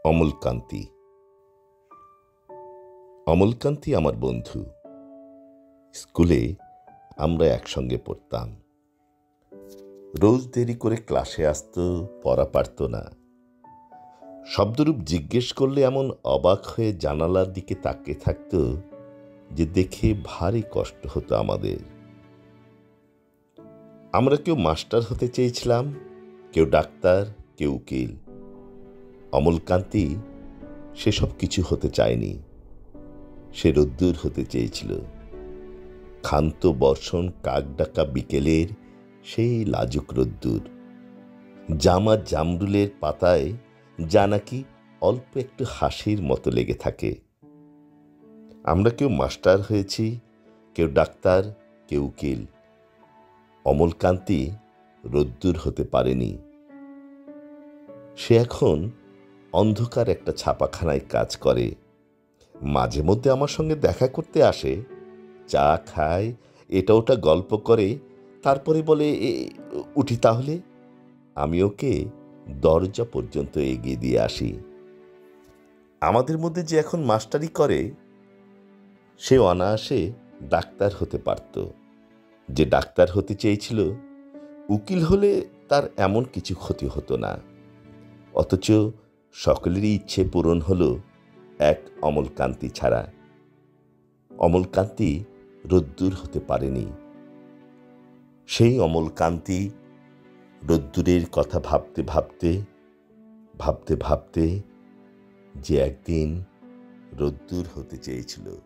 অমলকান্তি। অমলকান্তি আমার বন্ধু। স্কুলে আমরা একসঙ্গে পড়তাম। রোজ দেরি করে ক্লাসে আসতো, পড়া পারত না। শব্দরূপ জিজ্ঞেস করলে এমন অবাক হয়ে জানালার দিকে তাকিয়ে থাকত যে দেখে ভারী কষ্ট হতো আমাদের। আমরা কেউ মাস্টার হতে চেয়েছিলাম, কেউ ডাক্তার, কেউ উকিল। অমলকান্তি সেসব কিছু হতে চায়নি। সে রোদ্দুর হতে চেয়েছিল। ক্ষান্ত বর্ষণ কাকডাকা বিকেলের সেই লাজুক রোদ্দুর, জামা জামরুলের পাতায় যা নাকি অল্প একটু হাসির মতো লেগে থাকে। আমরা কেউ মাস্টার হয়েছি, কেউ ডাক্তার, কেউ উকিল। অমলকান্তি রোদ্দুর হতে পারেনি। সে এখন অন্ধকার একটা ছাপাখানায় কাজ করে। মাঝে মধ্যে আমার সঙ্গে দেখা করতে আসে, চা খায়, এটা ওটা গল্প করে, তারপরে বলে উঠি তাহলে। আমি ওকে দরজা পর্যন্ত এগিয়ে দিয়ে আসি। আমাদের মধ্যে যে এখন মাস্টারি করে, সে অনায়াসে ডাক্তার হতে পারত। যে ডাক্তার হতে চেয়েছিল, উকিল হলে তার এমন কিছু ক্ষতি হতো না। অথচ সকলেরই ইচ্ছে পূরণ হলো এক অমলকান্তি ছাড়া। অমলকান্তি রোদ্দুর হতে পারেনি। সেই অমলকান্তি রোদ্দুরের কথা ভাবতে ভাবতে ভাবতে ভাবতে যে একদিন রোদ্দুর হতে চেয়েছিল।